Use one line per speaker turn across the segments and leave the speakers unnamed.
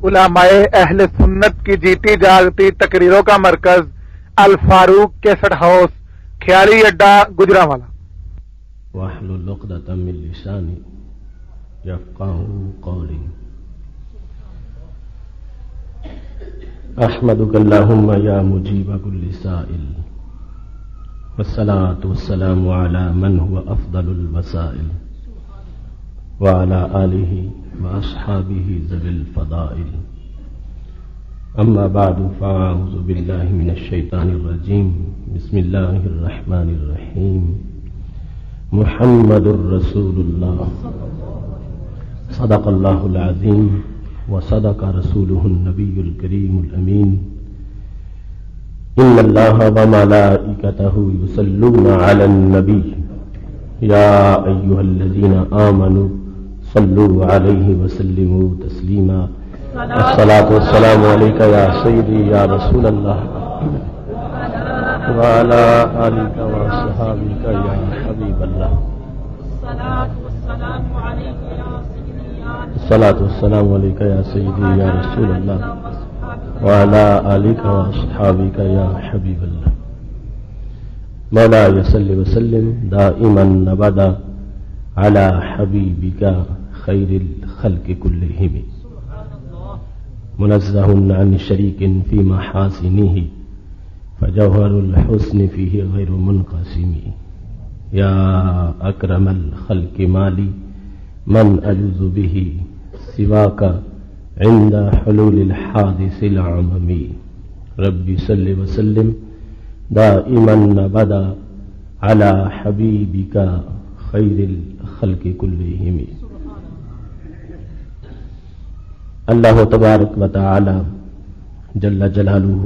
علماء اہل سنت کی جیتی جاگتی تقریروں کا مرکز الفاروق کیسٹ ہاؤس، خیالی اڈا، گجرانوالا۔
واحلل عقدۃ من لسانی یفقهوا قولی۔ احمدک اللہم یا مجیب کل سائل، والصلاة والسلام علی من هو افضل الوسائل، وعلى آلہ واصحابہ ذوی الفضائل۔ اما بعد فاعوذ باللہ من الشیطان الرجیم، بسم اللہ الرحمن الرحیم۔ محمد رسول اللہ، صدق اللہ العظیم وصدق رسولہ النبی الکریم الامین۔ ان اللہ وملائکتہ یصلون علی النبی یا ایہا الذین آمنوا صلوا علیہ وسلموا تسلیما۔ الصلاۃ والسلام علیک یا سیدی یا رسول اللہ وعلی آلک وصحابک یا حبیب اللہ۔ الصلاۃ والسلام علیک یا سیدی یا رسول اللہ وعلی آلک وصحابک یا حبیب اللہ۔ مولاي صل وسلم دائما ابدا على حبيبك خير الخلق كلهم، منزه عن شريك في محاسنه فجوهر الحسن فيه غير منقسم۔ يا أكرم الخلق مالي من أجوز به سواك عند حلول الحادث العمم۔ ربي صل وسلم دائما ابدا على حبيبك خير الخلق كلهم۔ اللہ تبارک و تعالی جل جلالہ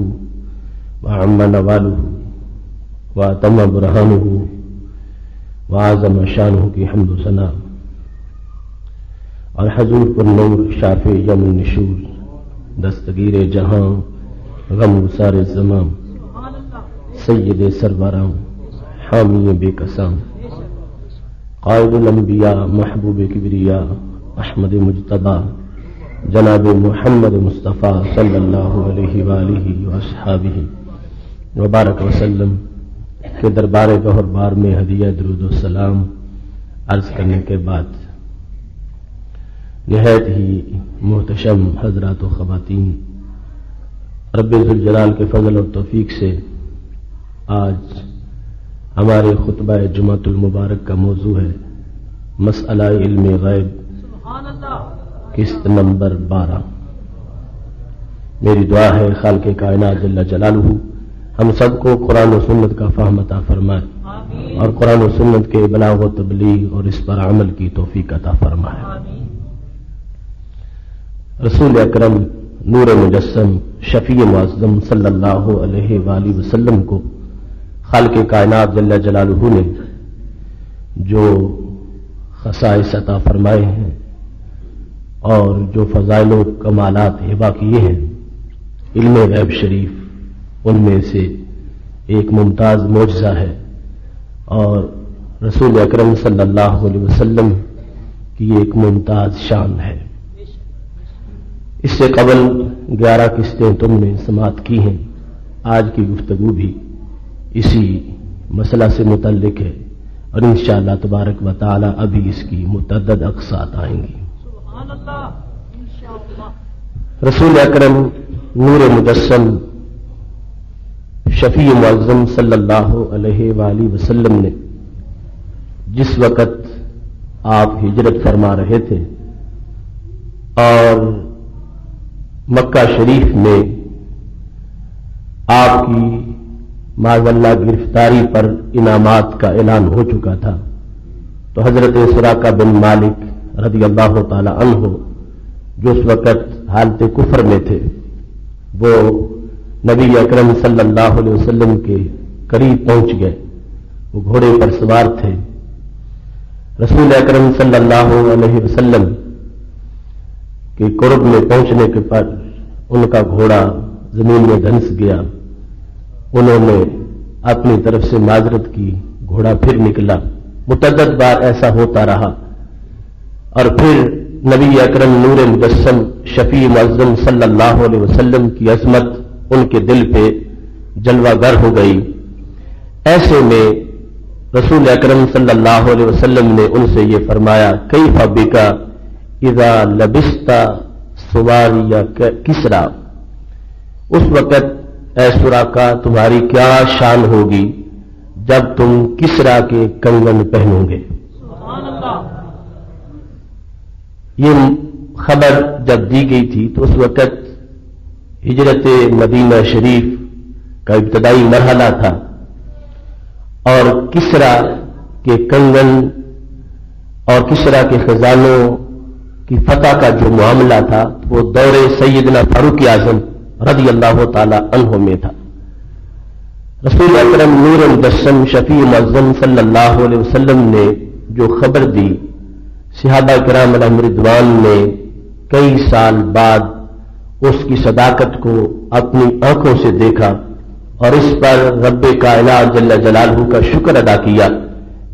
وعم نوالہ واتم برہانہ وعظم شانہ کی حمد و ثنا، اور حضور پر نور شافع یوم النشور، دستگیر جہاں غم گسار زمان، سید سروران حامی بے قسام، قائد الانبیاء محبوب کبریا احمد مجتبی جناب محمد مصطفیٰ صلی اللہ علیہ وآلہ وصحابہ وبارک وسلم کے دربار گہر بار میں ہدیہ درود و سلام عرض کرنے کے بعد، نہایت ہی محتشم حضرات و خواتین، رب ذوالجلال کے فضل اور توفیق سے آج ہمارے خطبہ جمعۃ المبارک کا موضوع ہے مسئلہ علم غیب، قسط نمبر 12۔ میری دعا ہے خالق کائنات جل جلالہ ہم سب کو قرآن و سنت کا فہم عطا فرمائے، اور قرآن و سنت کے بلاغ و تبلیغ اور اس پر عمل کی توفیق عطا فرمائے۔ رسول اکرم نور مجسم شفیع معظم صلی اللہ علیہ وآلہ وسلم کو خالق کائنات جل جلالہ نے جو خصائص عطا فرمائے ہیں اور جو فضائل و کمالات ہبہ کیے ہیں، علم غیب شریف ان میں سے ایک ممتاز معجزہ ہے، اور رسول اکرم صلی اللہ علیہ وسلم کی ایک ممتاز شان ہے۔ اس سے قبل 11 قسطیں تم نے سماعت کی ہیں، آج کی گفتگو بھی اسی مسئلہ سے متعلق ہے، اور انشاءاللہ تبارک و تعالی ابھی اس کی متعدد اقساط آئیں گی۔ رسول اکرم نور مجسم شفیع معظم صلی اللہ علیہ وآلہ وسلم نے جس وقت آپ ہجرت فرما رہے تھے اور مکہ شریف میں آپ کی معاذ اللہ گرفتاری پر انعامات کا اعلان ہو چکا تھا، تو حضرت سراقہ بن مالک رضی اللہ تعالی عنہ جو اس وقت حالت کفر میں تھے، وہ نبی اکرم صلی اللہ علیہ وسلم کے قریب پہنچ گئے، وہ گھوڑے پر سوار تھے۔ رسول اکرم صلی اللہ علیہ وسلم کے قرب میں پہنچنے کے پر ان کا گھوڑا زمین میں دھنس گیا، انہوں نے اپنی طرف سے معذرت کی، گھوڑا پھر نکلا، متعدد بار ایسا ہوتا رہا، اور پھر نبی اکرم نور مجسم شفیع معظم صلی اللہ علیہ وسلم کی عظمت ان کے دل پہ جلوہ گر ہو گئی۔ ایسے میں رسول اکرم صلی اللہ علیہ وسلم نے ان سے یہ فرمایا، کیف بک اذا لبست سواری کسرا، اس وقت اے سراقہ تمہاری کیا شان ہوگی جب تم کسرا کے کنگن پہنو گے۔ یہ خبر جب دی گئی تھی تو اس وقت ہجرت مدینہ شریف کا ابتدائی مرحلہ تھا، اور کسرا کے کنگن اور کسرا کے خزانوں کی فتح کا جو معاملہ تھا وہ دور سیدنا فاروق اعظم رضی اللہ تعالی عنہ میں تھا۔ رسول اکرم نور مجسم شفیع معظم صلی اللہ علیہ وسلم نے جو خبر دی، صحابہ کرام علیہم رضوان نے کئی سال بعد اس کی صداقت کو اپنی آنکھوں سے دیکھا، اور اس پر رب کائنات جل جلالہ کا شکر ادا کیا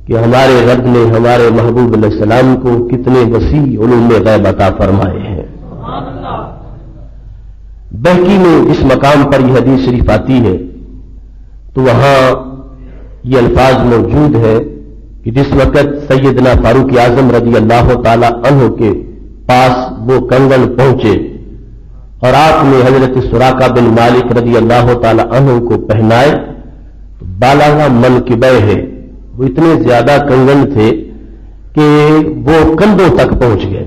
کہ ہمارے رب نے ہمارے محبوب علیہ السلام کو کتنے وسیع علوم غیب عطا فرمائے ہیں۔ بہقی میں اس مقام پر یہ حدیث شریف آتی ہے تو وہاں یہ الفاظ موجود ہے کہ جس وقت سیدنا فاروق اعظم رضی اللہ تعالی عنہ کے پاس وہ کنگن پہنچے اور آپ نے حضرت سراقہ بن مالک رضی اللہ تعالی عنہ کو پہنائے، بالا منکبہ ہے، وہ اتنے زیادہ کنگن تھے کہ وہ کندھوں تک پہنچ گئے،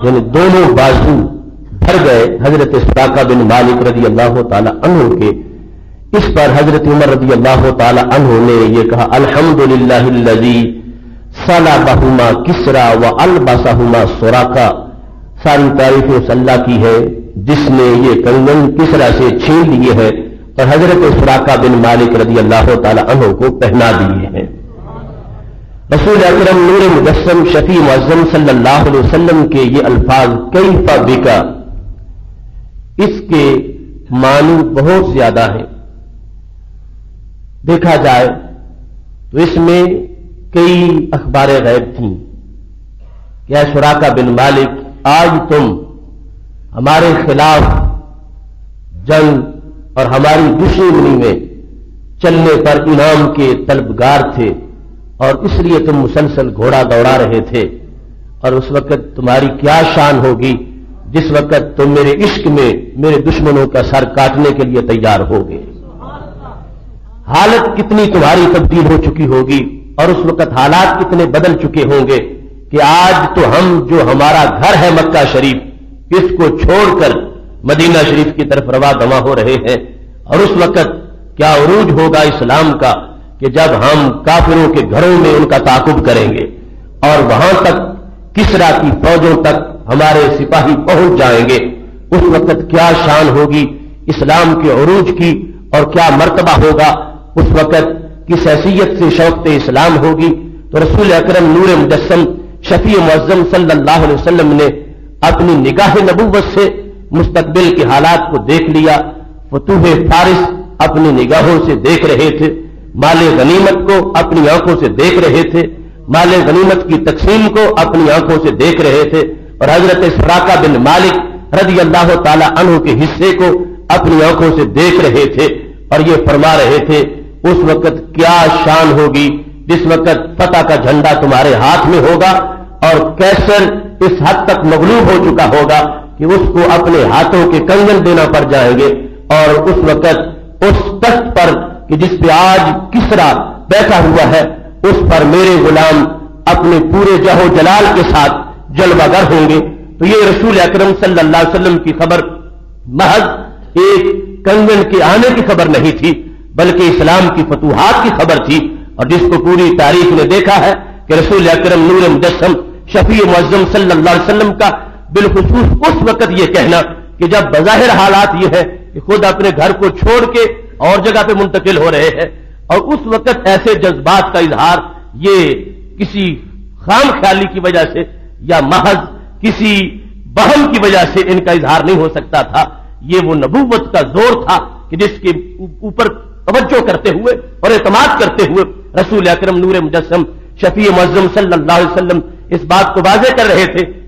یعنی دونوں بازو بھر گئے حضرت سراقہ بن مالک رضی اللہ تعالی عنہ کے۔ اس پر حضرت عمر رضی اللہ تعالی عنہ نے یہ کہا، الحمدللہ الذی صلبہما کسرا والبسہما سراقہ، ساری تعریف اس اللہ کی ہے جس نے یہ کنگن کسرا سے چھین لیے ہیں اور حضرت سراقہ بن مالک رضی اللہ تعالی عنہ کو پہنا دیے ہیں۔ رسول اکرم نور مجسم شفیع معظم صلی اللہ علیہ وسلم کے یہ الفاظ کیف بک، اس کے معنی بہت زیادہ ہیں۔ دیکھا جائے تو اس میں کئی اخبار غیب تھیں کہ اے سراقہ بن مالک، آج تم ہمارے خلاف جنگ اور ہماری دشمنی میں چلنے پر انعام کے طلبگار تھے، اور اس لیے تم مسلسل گھوڑا دوڑا رہے تھے، اور اس وقت تمہاری کیا شان ہوگی جس وقت تم میرے عشق میں میرے دشمنوں کا سر کاٹنے کے لیے تیار ہوگے۔ حالت کتنی تمہاری تبدیل ہو چکی ہوگی، اور اس وقت حالات کتنے بدل چکے ہوں گے کہ آج تو ہم جو ہمارا گھر ہے مکہ شریف، اس کو چھوڑ کر مدینہ شریف کی طرف رواں دواں ہو رہے ہیں، اور اس وقت کیا عروج ہوگا اسلام کا کہ جب ہم کافروں کے گھروں میں ان کا تعاقب کریں گے اور وہاں تک کسرا کی فوجوں تک ہمارے سپاہی پہنچ جائیں گے۔ اس وقت کیا شان ہوگی اسلام کے عروج کی، اور کیا مرتبہ ہوگا اس وقت، کس حیثیت سے شوقت اسلام ہوگی۔ تو رسول اکرم نور مجسم شفیع معظم صلی اللہ علیہ وسلم نے اپنی نگاہ نبوت سے مستقبل کے حالات کو دیکھ لیا۔ فتوح فارس اپنی نگاہوں سے دیکھ رہے تھے، مال غنیمت کو اپنی آنکھوں سے دیکھ رہے تھے، مال غنیمت کی تقسیم کو اپنی آنکھوں سے دیکھ رہے تھے، اور حضرت سراقہ بن مالک رضی اللہ تعالی عنہ کے حصے کو اپنی آنکھوں سے دیکھ رہے تھے، اور یہ فرما رہے تھے اس وقت کیا شان ہوگی جس وقت فتح کا جھنڈا تمہارے ہاتھ میں ہوگا، اور کیسر اس حد تک مغلوب ہو چکا ہوگا کہ اس کو اپنے ہاتھوں کے کنگن دینا پڑ جائیں گے، اور اس وقت اس تخت پر کہ جس پہ آج کسرا بیٹھا ہوا ہے، اس پر میرے غلام اپنے پورے جہو جلال کے ساتھ جلوہ گر ہوں گے۔ تو یہ رسول اکرم صلی اللہ علیہ وسلم کی خبر محض ایک کنگن کے آنے کی خبر نہیں تھی، بلکہ اسلام کی فتوحات کی خبر تھی، اور جس کو پوری تاریخ نے دیکھا ہے کہ رسول اکرم نور مجسم شفیع معظم صلی اللہ علیہ وسلم کا بالخصوص اس وقت یہ کہنا کہ جب بظاہر حالات یہ ہے کہ خود اپنے گھر کو چھوڑ کے اور جگہ پہ منتقل ہو رہے ہیں، اور اس وقت ایسے جذبات کا اظہار یہ کسی خام خیالی کی وجہ سے یا محض کسی بہم کی وجہ سے ان کا اظہار نہیں ہو سکتا تھا۔ یہ وہ نبوت کا زور تھا کہ جس کے اوپر توجہ کرتے ہوئے اور اعتماد کرتے ہوئے رسول اکرم نور مجسم شفیع معظم صلی اللہ علیہ وسلم اس بات کو واضح کر رہے تھے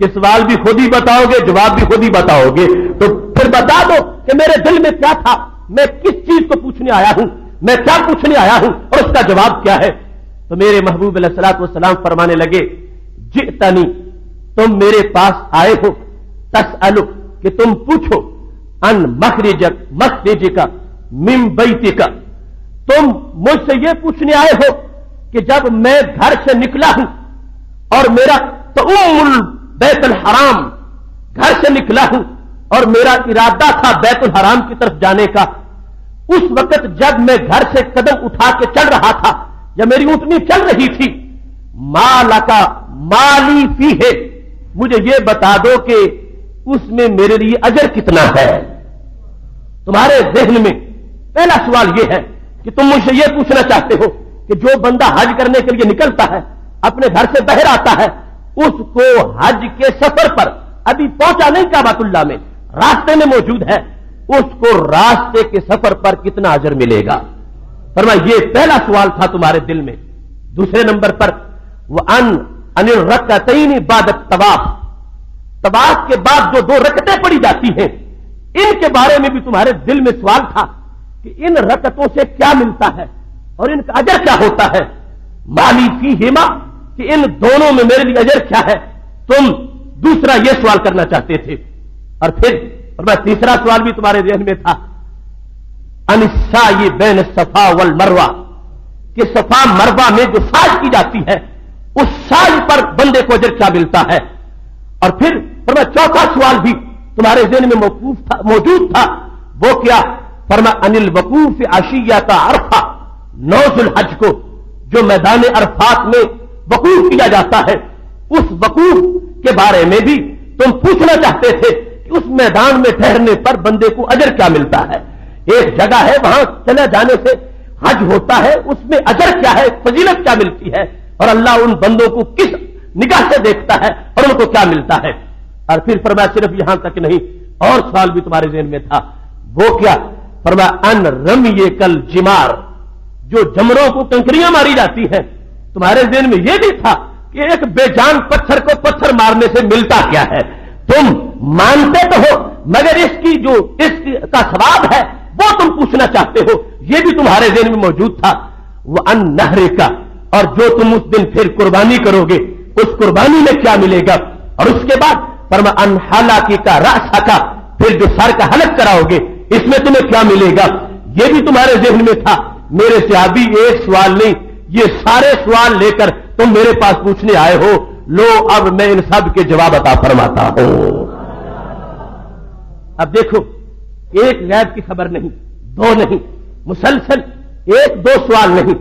کہ سوال بھی خود ہی بتاؤ گے، جواب بھی خود ہی بتاؤ گے، تو پھر بتا دو کہ میرے دل میں کیا تھا، میں کس چیز کو پوچھنے آیا ہوں، میں کیا پوچھنے آیا ہوں اور اس کا جواب کیا ہے۔ تو میرے محبوب علیہ الصلوۃ والسلام فرمانے لگے، جئتنی، تم میرے پاس آئے ہو، تسألو، کہ تم پوچھو، ان مخرجک من بیتک، تم مجھ سے یہ پوچھنے آئے ہو کہ جب میں گھر سے نکلا ہوں اور میرا تؤم بیت الحرام، گھر سے نکلا ہوں اور میرا ارادہ تھا بیت الحرام کی طرف جانے کا، اس وقت جب میں گھر سے قدم اٹھا کے چل رہا تھا یا میری اونٹنی چل رہی تھی، مالکا مالی فی ہے، مجھے یہ بتا دو کہ اس میں میرے لیے اجر کتنا ہے۔ تمہارے ذہن میں پہلا سوال یہ ہے کہ تم مجھ سے یہ پوچھنا چاہتے ہو کہ جو بندہ حج کرنے کے لیے نکلتا ہے، اپنے گھر سے باہر آتا ہے، اس کو حج کے سفر پر، ابھی پہنچا نہیں کعبۃ اللہ میں، راستے میں موجود ہے، اس کو راستے کے سفر پر کتنا اجر ملے گا؟ فرمایا یہ پہلا سوال تھا تمہارے دل میں۔ دوسرے نمبر پر وَأَنِ الرَّكْعَتَيْنِ بَعْدَ الطَّوَافِ، طواف کے بعد جو 2 رکعتیں پڑھی جاتی ہیں، ان کے بارے میں بھی تمہارے دل میں سوال تھا کہ ان رکعتوں سے کیا ملتا ہے اور ان کا اجر کیا ہوتا ہے۔ مالی فیہما، کہ ان دونوں میں میرے لیے اجر کیا ہے، تم دوسرا یہ سوال کرنا چاہتے تھے۔ اور پھر تیسرا سوال بھی تمہارے ذہن میں تھا، ان السعی بین الصفا والمروہ، کہ صفا مروہ میں جو سعی کی جاتی ہے اس سعی پر بندے کو اجر کیا ملتا ہے۔ اور پھر چوتھا سوال بھی تمہارے ذہن میں موجود تھا، وہ کیا؟ ان الوقوف عشیۃ عرفہ، 9 ذی الحج کو جو میدان عرفات میں وقوف کیا جاتا ہے، اس وقوف کے بارے میں بھی تم پوچھنا چاہتے تھے کہ اس میدان میں ٹھہرنے پر بندے کو اجر کیا ملتا ہے۔ ایک جگہ ہے وہاں چلے جانے سے حج ہوتا ہے، اس میں اجر کیا ہے، فضیلت کیا ملتی ہے، اور اللہ ان بندوں کو کس نگاہ سے دیکھتا ہے اور ان کو کیا ملتا ہے۔ اور پھر فرمایا صرف یہاں تک نہیں، اور سوال بھی تمہارے ذہن میں تھا، وہ کیا؟ فرمایا ان رمیک الجمار، جو جمروں کو کنکریاں ماری جاتی ہیں، تمہارے ذہن میں یہ بھی تھا کہ ایک بے جان پتھر کو پتھر مارنے سے ملتا کیا ہے۔ تم مانتے تو ہو مگر اس کا ثواب ہے وہ تم پوچھنا چاہتے ہو، یہ بھی تمہارے ذہن میں موجود تھا۔ وہ ان نہر کا، اور جو تم اس دن پھر قربانی کرو گے اس قربانی میں کیا ملے گا۔ اور اس کے بعد فرمایا ان حلاقی کا رأس کا، پھر جو سر کا حلق کراؤ گے اس میں تمہیں کیا ملے گا، یہ بھی تمہارے ذہن میں تھا۔ میرے سے ابھی ایک سوال نہیں، یہ سارے سوال لے کر تم میرے پاس پوچھنے آئے ہو، لو اب میں ان سب کے جواب عطا فرماتا ہوں۔ اب دیکھو، ایک غیب کی خبر نہیں، 2 نہیں، مسلسل 1-2 سوال نہیں،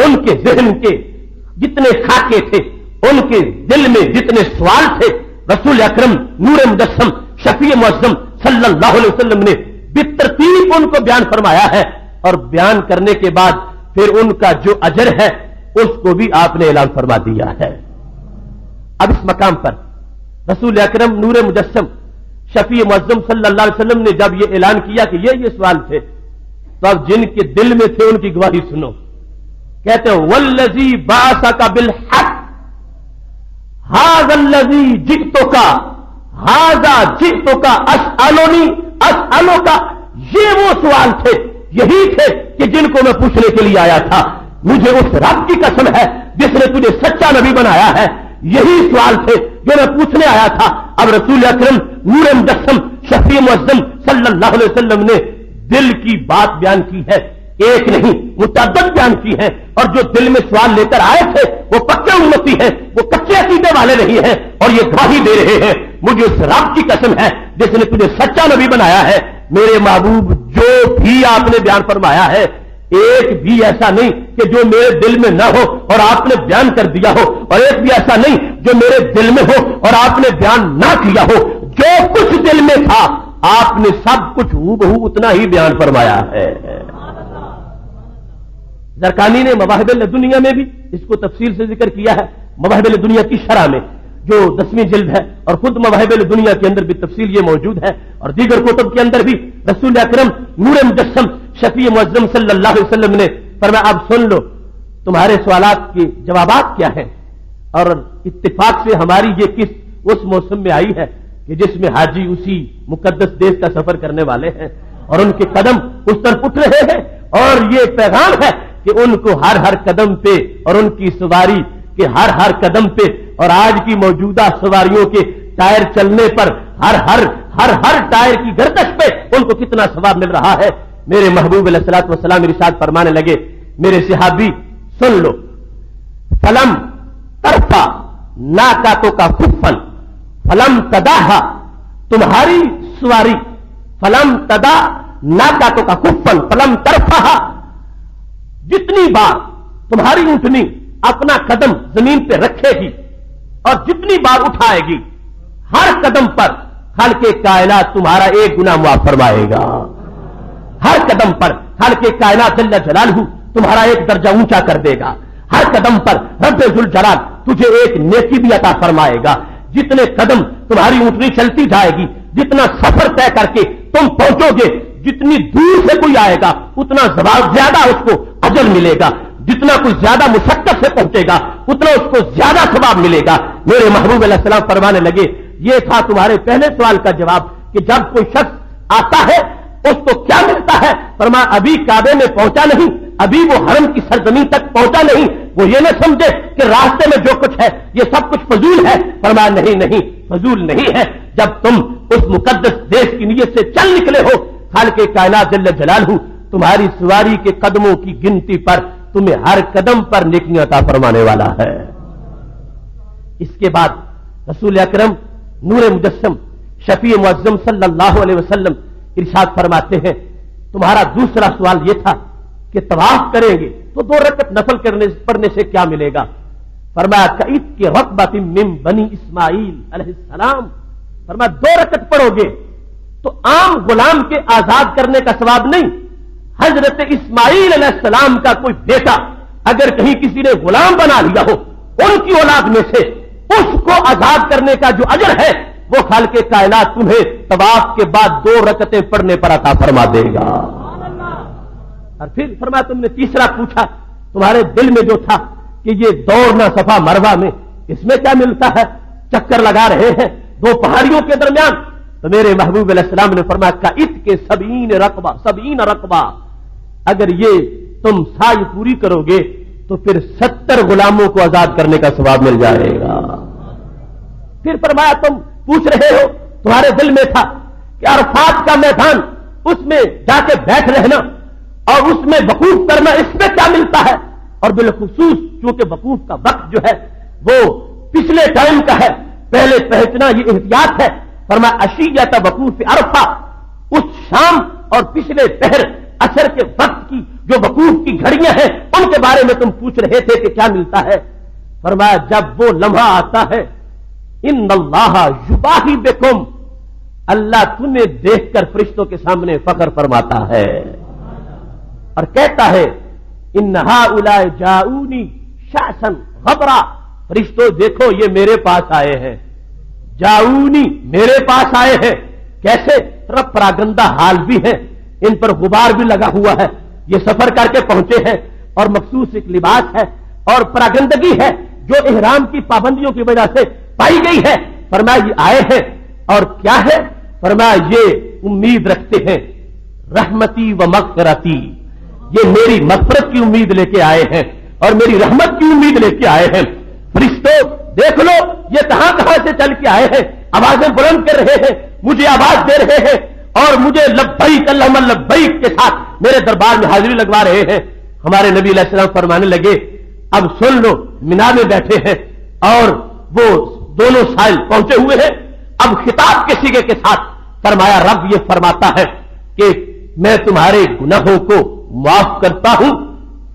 ان کے ذہن کے جتنے خاکے تھے، ان کے دل میں جتنے سوال تھے، رسول اکرم نور مجسم شفیع معظم صلی اللہ علیہ وسلم نے بالترتیب ان کو بیان فرمایا ہے، اور بیان کرنے کے بعد پھر ان کا جو اجر ہے اس کو بھی آپ نے اعلان فرما دیا ہے۔ اب اس مقام پر رسول اکرم نور مجسم شفیع معظم صلی اللہ علیہ وسلم نے جب یہ اعلان کیا کہ یہ سوال تھے، تو اب جن کے دل میں تھے ان کی گواہی سنو۔ کہتے ہیں والذی بعثک بالحق ھذا الذی جئتک ھذا جئتک اسألک، یہ وہ سوال تھے، یہی تھے کہ جن کو میں پوچھنے کے لیے آیا تھا۔ مجھے اس رب کی قسم ہے جس نے تجھے سچا نبی بنایا ہے، یہی سوال تھے جو میں پوچھنے آیا تھا۔ اب رسول اکرم نور مجسم شفیع معظم صلی اللہ علیہ وسلم نے دل کی بات بیان کی ہے، ایک نہیں متعدد بیان کی ہے، اور جو دل میں سوال لے کر آئے تھے وہ پکے امتی ہیں، وہ کچے عقیدے والے نہیں ہیں، اور یہ گواہی دے رہے ہیں مجھے اس رب کی قسم ہے جس نے تجھے سچا نبی بنایا ہے۔ میرے محبوب، جو بھی آپ نے بیان فرمایا ہے ایک بھی ایسا نہیں کہ جو میرے دل میں نہ ہو اور آپ نے بیان کر دیا ہو، اور ایک بھی ایسا نہیں جو میرے دل میں ہو اور آپ نے بیان نہ کیا ہو۔ جو کچھ دل میں تھا آپ نے سب کچھ ہو اتنا ہی بیان فرمایا ہے۔ زرقانی نے مواہب الدنیا میں بھی اس کو تفصیل سے ذکر کیا ہے، مواہب الدنیا کی شرح میں جو 10ویں جلد ہے، اور خود مواہب الدنیا کے اندر بھی تفصیل یہ موجود ہے، اور دیگر کتب کے اندر بھی رسول اکرم نور مجسم شفیع معظم صلی اللہ علیہ وسلم نے فرمایا اب سن لو تمہارے سوالات کے جوابات کیا ہیں، اور اتفاق سے ہماری یہ کس اس موسم میں آئی ہے کہ جس میں حاجی اسی مقدس دیش کا سفر کرنے والے ہیں اور ان کے قدم اس طرف اٹھ رہے ہیں، اور یہ پیغام ہے کہ ان کو ہر ہر قدم پہ اور ان کی سواری کے ہر ہر قدم پہ اور آج کی موجودہ سواریوں کے ٹائر چلنے پر ہر ٹائر کی گردش پہ ان کو کتنا ثواب مل رہا ہے۔ میرے محبوب علیہ الصلوۃ والسلام ارشاد فرمانے لگے، میرے صحابی سن لو، فلم ترفع ناکاتوں کا خفن فلم تداہا، تمہاری سواری فلم تدا ناکاتوں کا خفن فلم ترفع، جتنی بار تمہاری اونٹنی اپنا قدم زمین پہ رکھے گی اور جتنی بار اٹھائے گی، ہر قدم پر خالق کائنات تمہارا ایک گناہ معاف فرمائے گا۔ ہر قدم پر خالق کائنات جل جلالہ تمہارا ایک درجہ اونچا کر دے گا۔ ہر قدم پر رب ذوالجلال تجھے ایک نیکی بھی عطا فرمائے گا۔ جتنے قدم تمہاری اونٹنی چلتی جائے گی، جتنا سفر طے کر کے تم پہنچو گے، جتنی دور سے کوئی آئے گا اتنا زیادہ اس کو اجر ملے گا، جتنا کوئی زیادہ مشقت سے پہنچے گا اتنا اس کو زیادہ ثواب ملے گا۔ میرے محبوب علیہ السلام فرمانے لگے، یہ تھا تمہارے پہلے سوال کا جواب کہ جب کوئی شخص آتا ہے اس کو کیا ملتا ہے؟ فرمایا ابھی کعبے میں پہنچا نہیں، ابھی وہ حرم کی سرزمین تک پہنچا نہیں، وہ یہ نہ سمجھے کہ راستے میں جو کچھ ہے یہ سب کچھ فضول ہے۔ فرمایا نہیں، فضول نہیں ہے، جب تم اس مقدس دیش کی نیت سے چل نکلے ہو، خالق کائنات جل جلالہ تمہاری سواری کے قدموں کی گنتی پر تمہیں ہر قدم پر نیکیاں عطا فرمانے والا ہے۔ اس کے بعد رسول اکرم نور مجسم شفیع معظم صلی اللہ علیہ وسلم ارشاد فرماتے ہیں، تمہارا دوسرا سوال یہ تھا کہ طواف کریں گے تو 2 رکعت نفل پڑھنے سے کیا ملے گا؟ فرمایا کعید کے رقبۃ من بنی اسماعیل علیہ السلام، فرمایا 2 رکعت پڑھو گے تو عام غلام کے آزاد کرنے کا ثواب نہیں، حضرت اسماعیل علیہ السلام کا کوئی بیٹا اگر کہیں کسی نے غلام بنا لیا ہو ان کی اولاد میں سے، اس کو آزاد کرنے کا جو اجر ہے وہ خالق کائنات تمہیں طواف کے بعد 2 رکعتیں پڑھنے پر عطا فرما دے گا۔ اور پھر فرمایا تم نے تیسرا پوچھا تمہارے دل میں جو تھا کہ یہ دوڑنا صفا مروہ میں اس میں کیا ملتا ہے، چکر لگا رہے ہیں 2 پہاڑیوں کے درمیان، تو میرے محبوب علیہ السلام نے فرمایا کعید کے 70 رقبہ، اگر یہ تم سائی پوری کرو گے تو پھر 70 غلاموں کو آزاد کرنے کا ثواب مل جائے گا۔ پھر فرمایا تم پوچھ رہے ہو تمہارے دل میں تھا کہ عرفات کا میدان اس میں جا کے بیٹھ رہنا اور اس میں وقوف کرنا اس میں کیا ملتا ہے، اور بالخصوص چونکہ وقوف کا وقت جو ہے وہ پچھلے ٹائم کا ہے، پہلے پہنچنا یہ احتیاط ہے۔ فرمایا عشیۃ وقوف عرفہ، اس شام اور پچھلے پہر عصر کے وقت کی جو وقوف کی گھڑیاں ہیں ان کے بارے میں تم پوچھ رہے تھے کہ کیا ملتا ہے۔ فرمایا جب وہ لمحہ آتا ہے ان اللہ یباہی بکم، اللہ تمہیں دیکھ کر فرشتوں کے سامنے فخر فرماتا ہے اور کہتا ہے ان ہؤلاء جاؤنی شعثا غبرا، فرشتوں دیکھو یہ میرے پاس آئے ہیں، جاؤنی میرے پاس آئے ہیں، کیسے؟ طرف پراگندہ حال بھی ہے، ان پر غبار بھی لگا ہوا ہے، یہ سفر کر کے پہنچے ہیں اور مخصوص ایک لباس ہے اور پراگندگی ہے جو احرام کی پابندیوں کی وجہ سے پائی گئی ہے۔ فرمایا یہ آئے ہیں اور کیا ہے؟ فرمایا یہ امید رکھتے ہیں رحمتی و مغفرتی، یہ میری مغفرت کی امید لے کے آئے ہیں اور میری رحمت کی امید لے کے آئے ہیں۔ فرشتوں دیکھ لو یہ کہاں سے چل کے آئے ہیں، آوازیں بلند کر رہے ہیں، مجھے آواز دے رہے ہیں اور مجھے لبیک اللہم لبیک کے ساتھ میرے دربار میں حاضری لگوا رہے ہیں۔ ہمارے نبی علیہ السلام فرمانے لگے اب سن لو، مینا میں بیٹھے ہیں اور وہ دونوں سائل پہنچے ہوئے ہیں، اب خطاب کے سیغے کے ساتھ فرمایا رب یہ فرماتا ہے کہ میں تمہارے گناہوں کو معاف کرتا ہوں۔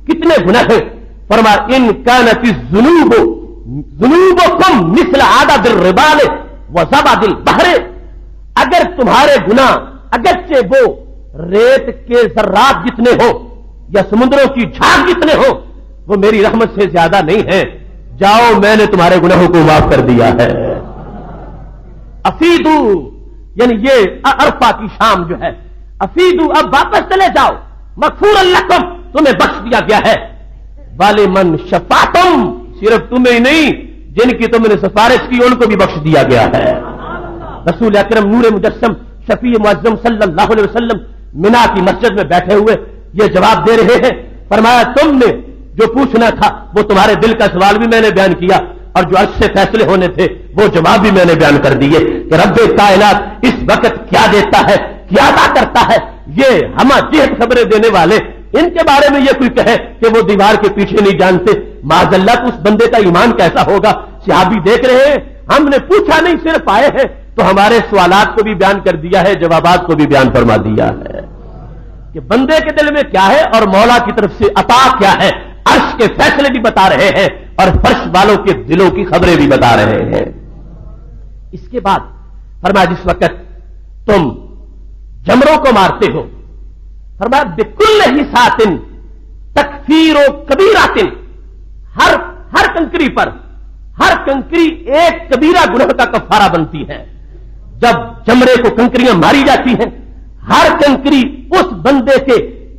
کتنے گناہ ہیں؟ فرمایا ان کانت الذنوب ذنوبکم مثل عدد الربال وزبد البحر، اگر تمہارے گناہ اگرچہ وہ ریت کے ذرات جتنے ہو یا سمندروں کی جھاگ جتنے ہو وہ میری رحمت سے زیادہ نہیں ہے، جاؤ میں نے تمہارے گناہوں کو معاف کر دیا ہے۔ افیدو یعنی یہ عرفہ کی شام جو ہے، افیدو اب واپس چلے جاؤ، مغفور لکم تمہیں بخش دیا گیا ہے، والمن شفاعتم صرف تمہیں نہیں جن کی تم نے سفارش کی ان کو بھی بخش دیا گیا ہے۔ رسول اکرم نور مجسم شفیع معظم صلی اللہ علیہ وسلم منا کی مسجد میں بیٹھے ہوئے یہ جواب دے رہے ہیں، فرمایا تم نے جو پوچھنا تھا وہ تمہارے دل کا سوال بھی میں نے بیان کیا، اور جو عرش سے فیصلے ہونے تھے وہ جواب بھی میں نے بیان کر دیے کہ رب کائنات اس وقت کیا دیتا ہے، کیا عطا کرتا ہے۔ یہ ہم جہت خبریں دینے والے ان کے بارے میں یہ کوئی کہے کہ وہ دیوار کے پیچھے نہیں جانتے، معاذ اللہ تو اس بندے کا ایمان کیسا ہوگا۔ صحابی دیکھ رہے ہیں، ہم نے پوچھا نہیں صرف آئے ہیں، تو ہمارے سوالات کو بھی بیان کر دیا ہے، جوابات کو بھی بیان فرما دیا ہے کہ بندے کے دل میں کیا ہے اور مولا کی طرف سے عطا کیا ہے۔ عرش کے فیصلے بھی بتا رہے ہیں اور فرش والوں کے دلوں کی خبریں بھی بتا رہے ہیں۔ اس کے بعد فرمایا جس وقت تم جمروں کو مارتے ہو، فرمایا بکل حساتن تکفیر و کبیراتن، ہر کنکری پر ہر کنکری ایک کبیرہ گناہ کا کفارہ بنتی ہے۔ جب جمرے کو کنکریاں ماری جاتی ہیں، ہر کنکری اس بندے کے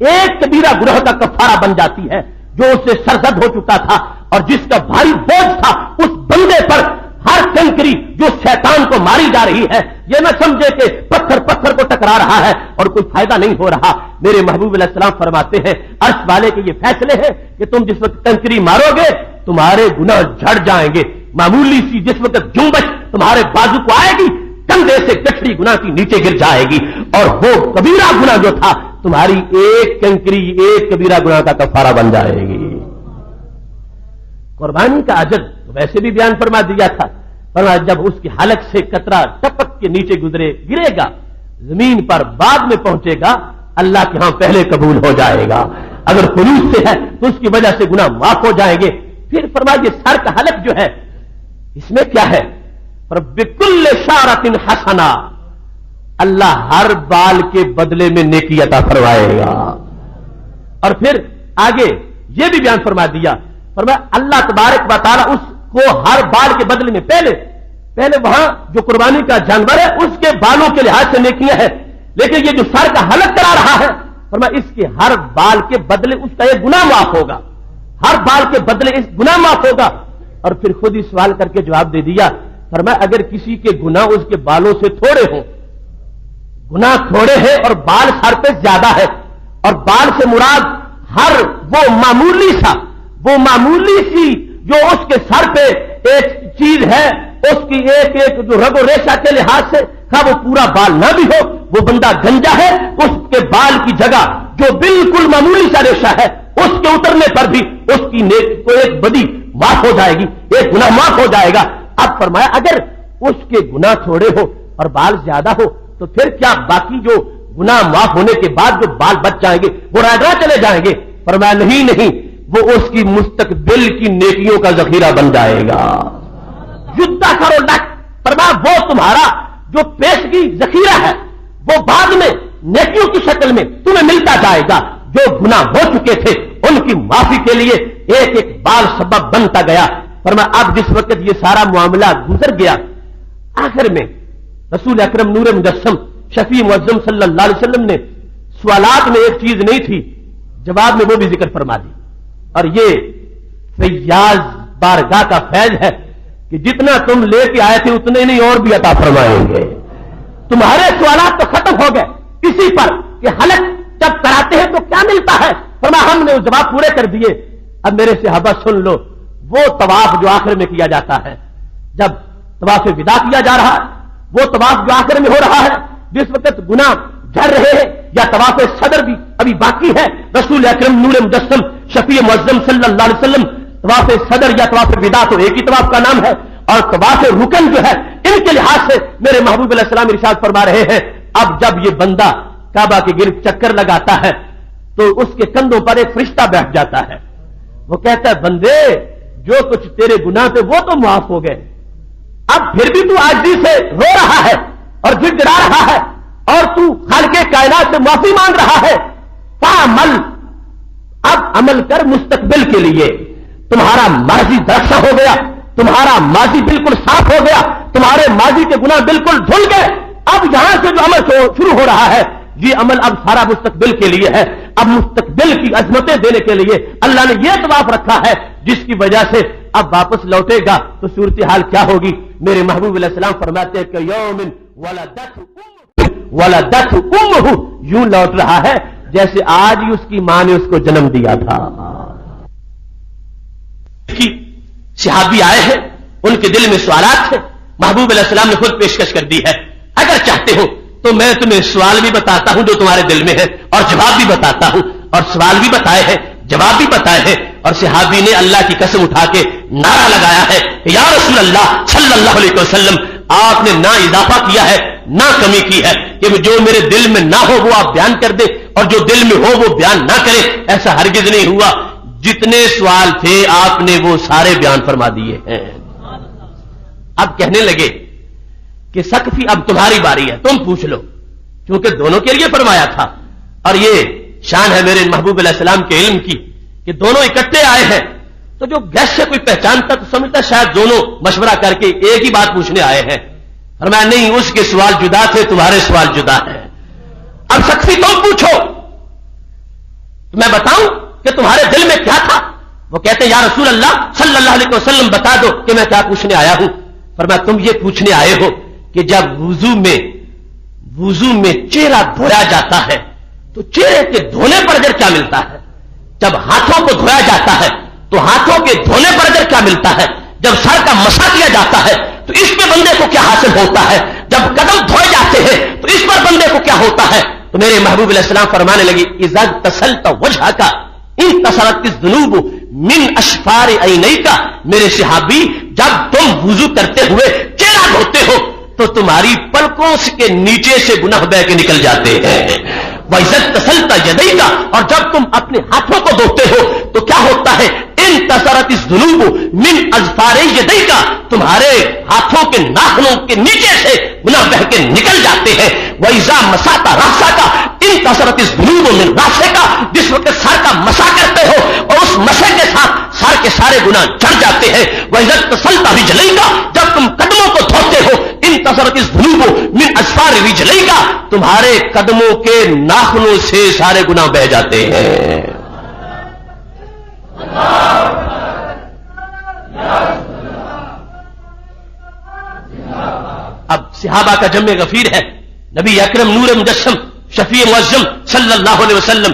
ایک کبیرہ گناہ کا کفارہ بن جاتی ہے جو اس سے سرزد ہو چکا تھا، اور جس کا بھاری بوجھ تھا اس بندے پر ہر کنکری جو شیطان کو ماری جا رہی ہے، یہ نہ سمجھے کہ پتھر کو ٹکرا رہا ہے اور کوئی فائدہ نہیں ہو رہا۔ میرے محبوب علیہ السلام فرماتے ہیں عرش والے کے یہ فیصلے ہیں کہ تم جس وقت کنکری مارو گے تمہارے گناہ جھڑ جائیں گے۔ معمولی سی جس وقت جنبش تمہارے بازو کو آئے گی، کندھے سے گٹھڑی گناہ کی نیچے گر جائے گی، اور وہ کبیرہ گناہ جو تھا تمہاری ایک کنکری ایک کبیرہ گناہ کا کفارہ بن جائے گی۔ قربانی کا اجر تو ویسے بھی بیان فرما دیا تھا، فرمایا جب اس کی حلق سے قطرہ ٹپک کے نیچے گرے گا، زمین پر بعد میں پہنچے گا، اللہ کے ہاں پہلے قبول ہو جائے گا۔ اگر خلوص سے ہے تو اس کی وجہ سے گناہ معاف ہو جائیں گے۔ پھر فرمایا یہ سر کا حلق جو ہے اس میں کیا ہے؟ بکل شارۃ حسنہ، اللہ ہر بال کے بدلے میں نیکی عطا فرمائے گا۔ اور پھر آگے یہ بھی بیان فرما دیا، فرمایا اللہ تبارک و تعالی اس کو ہر بال کے بدلے میں پہلے وہاں جو قربانی کا جانور ہے اس کے بالوں کے لحاظ سے نیکیاں ہے، لیکن یہ جو سر کا حلق کرا رہا ہے فرمایا اس کے ہر بال کے بدلے اس کا ایک گناہ معاف ہوگا، ہر بال کے بدلے اس گناہ معاف ہوگا۔ اور پھر خود ہی سوال کر کے جواب دے دیا، فرمایا اگر کسی کے گناہ اس کے بالوں سے تھوڑے ہوں، گناہ تھوڑے ہیں اور بال سر پہ زیادہ ہے، اور بال سے مراد ہر وہ معمولی سی جو اس کے سر پہ ایک چیز ہے، اس کی ایک جو رگ و ریشہ کے لحاظ سے وہ پورا بال نہ بھی ہو، وہ بندہ گنجا ہے، اس کے بال کی جگہ جو بالکل معمولی سا ریشہ ہے اس کے اترنے پر بھی اس کی نیک کو ایک بدی معاف ہو جائے گی، ایک گناہ معاف ہو جائے گا۔ اب فرمایا اگر اس کے گناہ تھوڑے ہو اور بال زیادہ ہو تو پھر کیا باقی جو گناہ معاف ہونے کے بعد جو بال بچ جائیں گے وہ رائے چلے جائیں گے؟ فرمایا نہیں، وہ اس کی مستقبل کی نیکیوں کا ذخیرہ بن جائے گا۔ جدہ کرو لک، فرمایا وہ تمہارا جو پیشگی ذخیرہ ہے وہ بعد میں نیکیوں کی شکل میں تمہیں ملتا جائے گا۔ جو گناہ ہو چکے تھے ان کی معافی کے لیے ایک بال سبب بنتا گیا۔ فرمایا اب جس وقت یہ سارا معاملہ گزر گیا، آخر میں رسول اکرم نور مجسم شفیع معظم صلی اللہ علیہ وسلم نے سوالات میں ایک چیز نہیں تھی، جواب میں وہ بھی ذکر فرما دی، اور یہ فیاض بارگاہ کا فیض ہے کہ جتنا تم لے کے آئے تھے اتنے نہیں اور بھی عطا فرمائیں گے۔ تمہارے سوالات تو ختم ہو گئے اسی پر کہ حلق جب کراتے ہیں تو کیا ملتا ہے، فرمایا ہم نے وہ جواب پورے کر دیے۔ اب میرے صحابہ سن لو، وہ طواف جو آخر میں کیا جاتا ہے، جب طواف ودا کیا جا رہا ہے، وہ طواف جو آخر میں ہو رہا ہے جس وقت گناہ جھڑ رہے ہیں، یا طواف صدر بھی ابھی باقی ہے، رسول اکرم نور مجسم شفیع معظم صلی اللہ علیہ وسلم طواف صدر یا طواف ودا تو ایک ہی طواف کا نام ہے، اور طواف رکن جو ہے ان کے لحاظ سے میرے محبوب علیہ السلام ارشاد فرما رہے ہیں اب جب یہ بندہ کعبہ کے گرد چکر لگاتا ہے تو اس کے کندھوں پر ایک فرشتہ بیٹھ جاتا ہے، وہ کہتا ہے بندے جو کچھ تیرے گناہ تھے وہ تو معاف ہو گئے، اب پھر بھی تو عاجزی سے رو رہا ہے اور گڑ گڑا رہا ہے اور تو خالق کائنات سے معافی مانگ رہا ہے، فعمل، اب عمل کر مستقبل کے لیے۔ تمہارا ماضی درخشاں ہو گیا، تمہارا ماضی بالکل صاف ہو گیا، تمہارے ماضی کے گناہ بالکل دھل گئے، اب یہاں سے جو عمل شروع ہو رہا ہے یہ عمل اب سارا مستقبل کے لیے ہے۔ اب مستقبل کی عظمتیں دینے کے لیے اللہ نے یہ طواف رکھا ہے جس کی وجہ سے اب واپس لوٹے گا تو صورتحال کیا ہوگی؟ میرے محبوب علیہ السلام فرماتے ہیں کہ یوم ولدت امہ، یوں لوٹ رہا ہے جیسے آج ہی اس کی ماں نے اس کو جنم دیا تھا۔ صحابی آئے ہیں، ان کے دل میں سوالات ہیں، محبوب علیہ السلام نے خود پیشکش کر دی ہے، اگر چاہتے ہو تو میں تمہیں سوال بھی بتاتا ہوں جو تمہارے دل میں ہے، اور جواب بھی بتاتا ہوں، اور سوال بھی بتائے ہیں، جواب بھی بتائے ہیں۔ اور صحابی نے اللہ کی قسم اٹھا کے نعرہ لگایا ہے کہ یا رسول اللہ صلی اللہ علیہ وسلم، آپ نے نہ اضافہ کیا ہے نہ کمی کی ہے کہ جو میرے دل میں نہ ہو وہ آپ بیان کر دیں، اور جو دل میں ہو وہ بیان نہ کرے، ایسا ہرگز نہیں ہوا۔ جتنے سوال تھے آپ نے وہ سارے بیان فرما دیے ہیں۔ اب کہنے لگے کہ سقفی اب تمہاری باری ہے، تم پوچھ لو، کیونکہ دونوں کے لیے فرمایا تھا۔ اور یہ شان ہے میرے محبوب علیہ السلام کے علم کی کہ دونوں اکٹھے آئے ہیں، تو جو گیس سے کوئی پہچانتا تو سمجھتا شاید دونوں مشورہ کر کے ایک ہی بات پوچھنے آئے ہیں۔ فرمایا نہیں، اس کے سوال جدا تھے، تمہارے سوال جدا ہیں۔ اب سقفی تم پوچھو، میں بتاؤں کہ تمہارے دل میں کیا تھا؟ وہ کہتے ہیں یا رسول اللہ صلی اللہ علیہ وسلم بتا دو کہ میں کیا پوچھنے آیا ہوں۔ فرمایا تم یہ پوچھنے آئے ہو کہ جب وضو میں چہرہ دھویا جاتا ہے تو چہرے کے دھونے پر اجر کیا ملتا ہے؟ جب ہاتھوں کو دھویا جاتا ہے تو ہاتھوں کے دھونے پر اجر کیا ملتا ہے؟ جب سر کا مسا کیا جاتا ہے تو اس پہ بندے کو کیا حاصل ہوتا ہے؟ جب قدم دھوئے جاتے ہیں تو اس پر بندے کو کیا ہوتا ہے؟ تو میرے محبوب علیہ السلام فرمانے لگی اذا تسلت وجهك ان تسرت الذنوب من اشفار عینیک، میرے صحابی جب تم وضو کرتے ہوئے چہرہ دھوتے ہو تو تمہاری پلکوں کے نیچے سے گناہ بہ کے نکل جاتے ہیں۔ وَإِذَا اغْتَسَلْتَ يَدَيْكَ، اور جب تم اپنے ہاتھوں کو دھوتے ہو تو کیا ہوتا ہے؟ انتصرت الذنوب من اظفار يديك، تمہارے ہاتھوں کے ناخنوں کے نیچے سے گناہ بہ کے نکل جاتے ہیں۔ وَإِذَا مَسَحْتَ رَأْسَكَ انتصرت الذنوب من رأسك، جس وقت سر کا مسح کرتے ہو اور اس مسح کے ساتھ سر کے سارے گناہ جھڑ جاتے ہیں۔ وَإِذَا اغْتَسَلْتَ رِجْلَيْكَ، جب تم قدموں کو دھوتے ہو انتصرت الذنوب من اظفار رجليك، تمہارے قدموں کے ناخنوں سے سارے گناہ بہ جاتے ہیں۔ اب صحابہ کا جمع غفیر ہے، نبی اکرم نور مجسم شفیع معظم صلی اللہ علیہ وسلم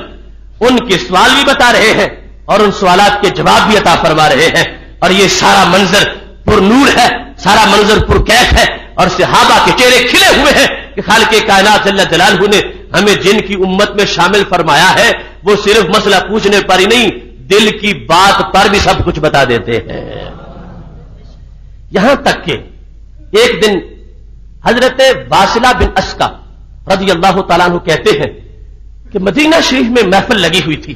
ان کے سوال بھی بتا رہے ہیں اور ان سوالات کے جواب بھی عطا فرما رہے ہیں، اور یہ سارا منظر پر نور ہے، سارا منظر پر کیف ہے، اور صحابہ کے چہرے کھلے ہوئے ہیں کہ خالق کائنات جل جلالہ نے ہمیں جن کی امت میں شامل فرمایا ہے وہ صرف مسئلہ پوچھنے پر ہی نہیں، دل کی بات پر بھی سب کچھ بتا دیتے ہیں۔ یہاں تک کہ ایک دن حضرت واصلہ بن اسقع رضی اللہ تعالیٰ عنہ کہتے ہیں کہ مدینہ شریف میں محفل لگی ہوئی تھی،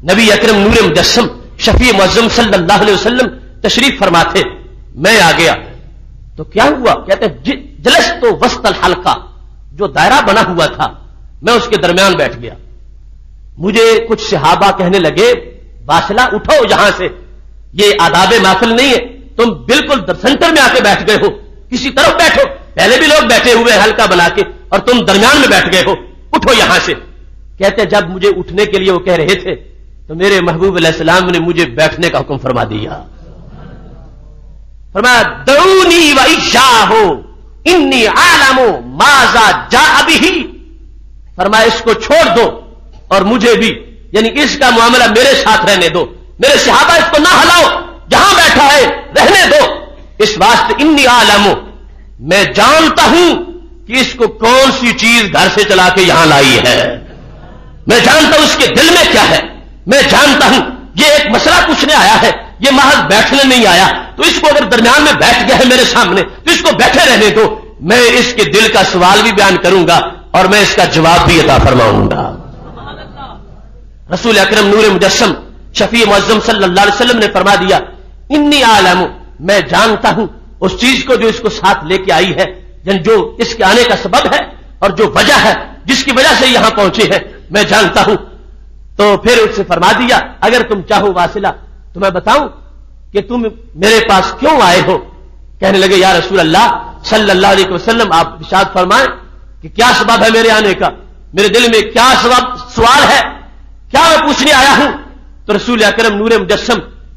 نبی اکرم نور مجسم شفیع معظم صلی اللہ علیہ وسلم تشریف فرما تھے، میں آ گیا تو کیا ہوا؟ کہتے ہیں جلس تو وسط الحلقہ، جو دائرہ بنا ہوا تھا میں اس کے درمیان بیٹھ گیا۔ مجھے کچھ صحابہ کہنے لگے واصلہ اٹھو یہاں سے، یہ آداب محفل نہیں ہے، تم بالکل سینٹر میں آ کے بیٹھ گئے ہو، کسی طرف بیٹھو، پہلے بھی لوگ بیٹھے ہوئے حلقہ بنا کے اور تم درمیان میں بیٹھ گئے ہو، اٹھو یہاں سے۔ کہتے جب مجھے اٹھنے کے لیے وہ کہہ رہے تھے تو میرے محبوب علیہ السلام نے مجھے بیٹھنے کا حکم فرما دیا۔ فرمایا دعونی وإیاہ انی اعلم ماذا جاء بہ، فرمایا اس کو چھوڑ دو اور مجھے بھی، یعنی اس کا معاملہ میرے ساتھ رہنے دو، میرے صحابہ اس کو نہ ہلاؤ، جہاں بیٹھا ہے رہنے دو، اس واسطے انی اعلم، میں جانتا ہوں کہ اس کو کون سی چیز گھر سے چلا کے یہاں لائی ہے، میں جانتا ہوں اس کے دل میں کیا ہے، میں جانتا ہوں یہ ایک مسئلہ پوچھنے آیا ہے، یہ محض بیٹھنے نہیں آیا، تو اس کو اگر درمیان میں بیٹھ گیا ہے میرے سامنے تو اس کو بیٹھے رہنے دو، میں اس کے دل کا سوال بھی بیان کروں گا اور میں اس کا جواب بھی عطا فرماؤں گا۔ رسول اکرم نور مجسم شفیع معظم صلی اللہ علیہ وسلم نے فرما دیا انی عالم، میں جانتا ہوں اس چیز کو جو اس کو ساتھ لے کے آئی ہے، جو اس کے آنے کا سبب ہے اور جو وجہ ہے جس کی وجہ سے یہاں پہنچے ہیں میں جانتا ہوں۔ تو پھر اس سے فرما دیا اگر تم چاہو واصلہ تو میں بتاؤں کہ تم میرے پاس کیوں آئے ہو؟ کہنے لگے یا رسول اللہ صلی اللہ علیہ وسلم آپ ارشاد فرمائیں کہ کیا سبب ہے میرے آنے کا، میرے دل میں کیا سوال ہے، کیا میں پوچھنے آیا ہوں؟ تو رسول اکرم نور مجسم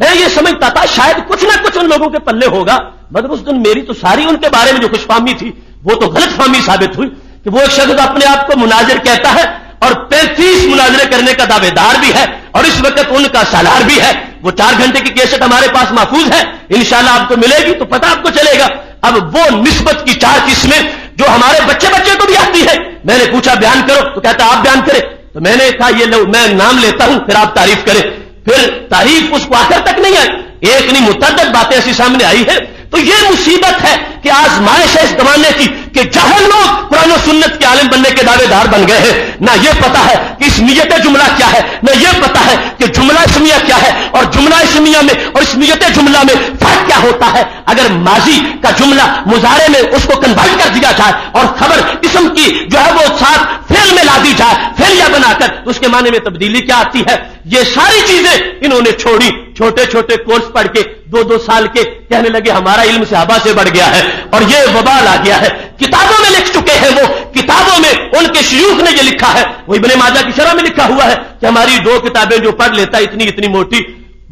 میں یہ سمجھتا تھا شاید کچھ نہ کچھ ان لوگوں کے پلے ہوگا، مگر اس دن میری تو ساری ان کے بارے میں جو خوش فہمی تھی وہ تو غلط فہمی ثابت ہوئی کہ وہ ایک شخص اپنے آپ کو مناظر کہتا ہے اور 35 مناظرے کرنے کا دعوے دار بھی ہے اور اس وقت ان کا سالار بھی ہے. وہ 4 گھنٹے کی کیسٹ ہمارے پاس محفوظ ہے، انشاءاللہ آپ کو ملے گی تو پتہ آپ کو چلے گا. اب وہ نسبت کی 4 قسمیں جو ہمارے بچے کو بھی آتی ہے، میں نے پوچھا بیان کرو تو کہتا آپ بیان کریں، تو میں نے کہا یہ لو میں نام لیتا ہوں پھر آپ تعریف کریں. پھر تعریف اس کو آخر تک نہیں آئی، ایک نہیں متعدد باتیں ایسی سامنے آئی ہے. تو یہ مصیبت ہے کہ آزمائش ہے اس زمانے کی کہ جاہل لوگ قرآن و سنت کے عالم بننے کے دعوے دار بن گئے ہیں. نہ یہ پتا ہے کہ اسمیت جملہ کیا ہے، نہ یہ پتا ہے کہ جملہ اسمیہ کیا ہے اور جملہ اسمیہ میں اور اسمیت جملہ میں فرق کیا ہوتا ہے. اگر ماضی کا جملہ مضارع میں اس کو کنورٹ کر دیا جائے اور خبر اسم کی جو ہے وہ ساتھ فعل میں لا دی جائے فعلیہ بنا کر، تو اس کے معنی میں تبدیلی کیا آتی ہے. یہ ساری چیزیں انہوں نے چھوڑی. چھوٹے چھوٹے کورس پڑھ کے 2-2 سال کے کہنے لگے ہمارا علم صحابہ سے بڑھ گیا ہے اور یہ وبال آ گیا ہے. کتابوں میں لکھ چکے ہیں، وہ کتابوں میں ان کے شیوخ نے یہ لکھا ہے، وہ ابن ماجہ کی شرح میں لکھا ہوا ہے کہ ہماری 2 کتابیں جو پڑھ لیتا ہے اتنی موٹی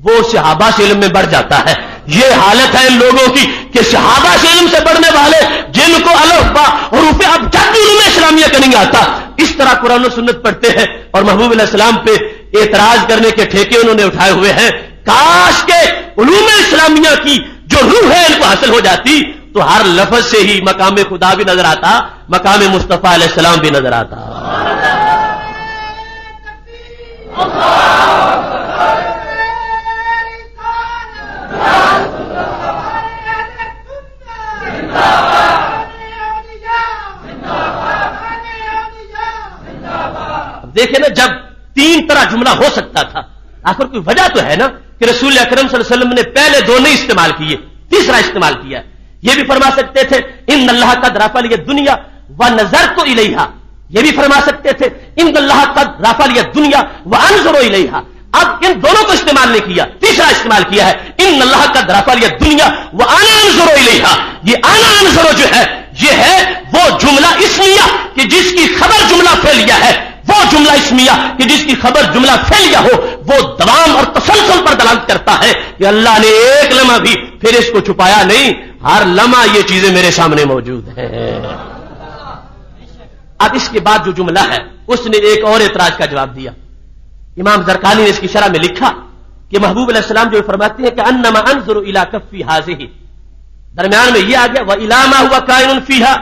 وہ صحابہ سے علم میں بڑھ جاتا ہے. یہ حالت ہے ان لوگوں کی کہ صحابہ سے علم سے بڑھنے والے جن کو الف با حروف ابجد علوم اسلامیہ کا نہیں آتا اس طرح قرآن و سنت پڑھتے ہیں اور محبوب علیہ السلام پہ اعتراض کرنے کے ٹھیکے انہوں نے اٹھائے ہوئے ہیں. کاش کے علوم اسلامیہ کی جو روح ہے ان کو حاصل ہو جاتی تو ہر لفظ سے ہی مقام خدا بھی نظر آتا، مقام مصطفیٰ علیہ السلام بھی نظر آتا. دیکھیں نا، جب 3 طرح جملہ ہو سکتا تھا آخر کوئی وجہ تو ہے نا کہ رسول اکرم صلی اللہ علیہ وسلم نے پہلے 2 نہیں استعمال کیے، تیسرا استعمال کیا. یہ بھی فرما سکتے تھے ان اللہ قد رفع لی الدنیا ونظرت الیہا، یہ بھی فرما سکتے تھے ان اللہ قد رفع لی الدنیا وانظر الیہا. اب ان دونوں کو استعمال نہیں کیا، تیسرا استعمال کیا ہے ان اللہ قد رفع لی الدنیا وانا انظر الیہا. یہ انا انظر جو ہے یہ ہے وہ جملہ اسمیہ کہ جس کی خبر جملہ فعلیہ ہے، وہ جملہ اسمیہ کہ جس کی خبر جملہ فعلیہ ہو وہ دوام اور تسلسل پر دلالت کرتا ہے کہ اللہ نے ایک لمحہ بھی پھر اس کو چھپایا نہیں، ہر لمحہ یہ چیزیں میرے سامنے موجود ہیں. اب اس کے بعد جو جملہ ہے اس نے ایک اور اعتراض کا جواب دیا. امام زرقانی نے اس کی شرح میں لکھا کہ محبوب علیہ السلام جو فرماتے ہیں کہ انما انظر الی کفی ھذہ، درمیان میں یہ آ گیا وَإِلَى مَا هُوَ كَائِنٌ فِيهَا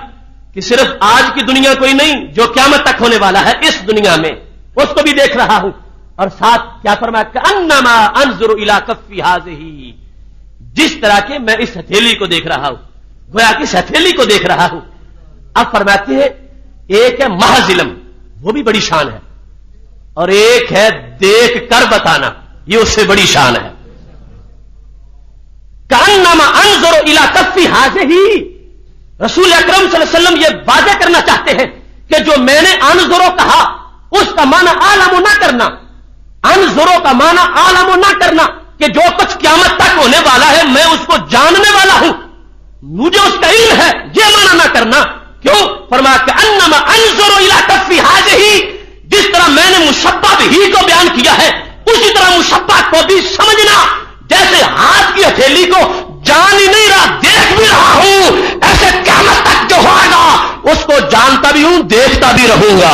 کہ صرف آج کی دنیا کوئی نہیں جو قیامت تک ہونے والا ہے اس دنیا میں اس کو بھی دیکھ رہا ہوں. اور ساتھ کیا فرمایا کہ انما انظر الی کفی ھذہ، جس طرح کہ میں اس ہتھیلی کو دیکھ رہا ہوں، گویا کہ اس ہتھیلی کو دیکھ رہا ہوں. اب فرماتے ہیں ایک ہے محض علم، وہ بھی بڑی شان ہے، اور ایک ہے دیکھ کر بتانا، یہ اس سے بڑی شان ہے. کأنما انظر الی کفی ھذہ، رسول اکرم صلی اللہ علیہ وسلم یہ واضح کرنا چاہتے ہیں کہ جو میں نے انظرو کہا اس کا معنی عالم نہ کرنا، انظرو کا معنی عالم نہ کرنا کہ جو کچھ قیامت تک ہونے والا ہے میں اس کو جاننے والا ہوں، مجھے اس کا علم ہے، یہ معنی نہ کرنا. کیوں؟ فرمایا کہ انما انظر الی کفی ھذہ، جس طرح میں نے مشبہ ہی کو بیان کیا ہے اسی طرح مشبہ کو بھی سمجھنا. جیسے ہاتھ کی ہتھیلی کو جان ہی نہیں رہا دیکھ بھی رہا ہوں، ایسے قیامت تک جو ہوگا اس کو جانتا بھی ہوں دیکھتا بھی رہوں گا.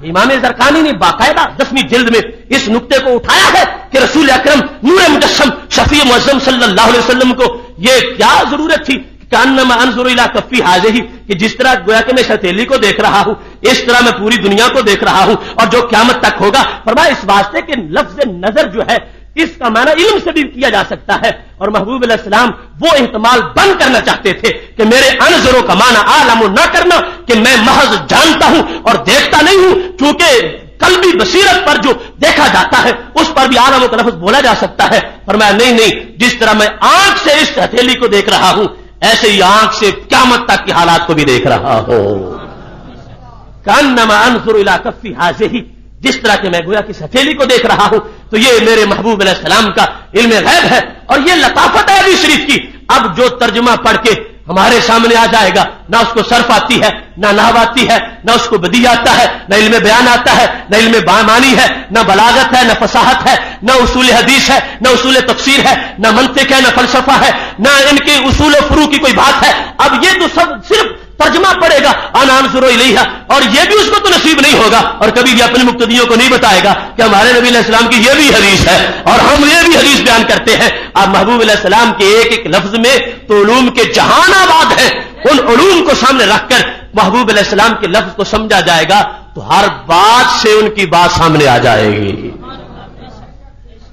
امام زرقانی نے باقاعدہ 10ویں جلد میں اس نقطے کو اٹھایا ہے کہ رسول اکرم نور مجسم شفیع معظم صلی اللہ علیہ وسلم کو یہ کیا ضرورت تھی کہ انما انظر الی کفی ھذہ، کہ جس طرح گویا کہ میں اس ہتھیلی کو دیکھ رہا ہوں اس طرح میں پوری دنیا کو دیکھ رہا ہوں اور جو قیامت تک ہوگا. فرمایا اس واسطے کہ لفظ نظر جو ہے اس کا معنی علم سے بھی کیا جا سکتا ہے، اور محبوب علیہ السلام وہ احتمال بند کرنا چاہتے تھے کہ میرے انظروں کا معنی عالم نہ کرنا کہ میں محض جانتا ہوں اور دیکھتا نہیں ہوں، چونکہ قلبی بصیرت پر جو دیکھا جاتا ہے اس پر بھی عالم کا لفظ بولا جا سکتا ہے. فرمایا نہیں، جس طرح میں آنکھ سے اس ہتھیلی کو دیکھ رہا ہوں ایسے ہی آنکھ سے قیامت تک کے حالات کو بھی دیکھ رہا ہوں. کانما انظر الی کفی ھذہ، جس طرح کہ میں گویا کہ ہتھیلی کو دیکھ رہا ہوں تو یہ میرے محبوب علیہ السلام کا علم غیب ہے. اور یہ لطافت ہے حدیث شریف کی. اب جو ترجمہ پڑھ کے ہمارے سامنے آ جائے گا، نہ اس کو صرف آتی ہے، نہ نحو آتی ہے، نہ اس کو بدیع آتا ہے، نہ علم بیان آتا ہے، نہ علم معنی ہے، نہ بلاغت ہے، نہ فصاحت ہے، نہ اصول حدیث ہے، نہ اصول تفسیر ہے، نہ منطق ہے، نہ فلسفہ ہے، نہ ان کے اصول و فروع کی کوئی بات ہے۔ اب یہ تو سب صرف ترجمہ پڑے گا انظر الیہ، اور یہ بھی اس کو تو نصیب نہیں ہوگا، اور کبھی بھی اپنے مقتدیوں کو نہیں بتائے گا کہ ہمارے نبی علیہ السلام کی یہ بھی حدیث ہے اور ہم یہ بھی حدیث بیان کرتے ہیں۔ اب محبوب علیہ السلام کے ایک ایک لفظ میں تو علوم کے جہان آباد ہیں، ان علوم کو سامنے رکھ کر محبوب علیہ السلام کے لفظ کو سمجھا جائے گا تو ہر بات سے ان کی بات سامنے آ جائے گی۔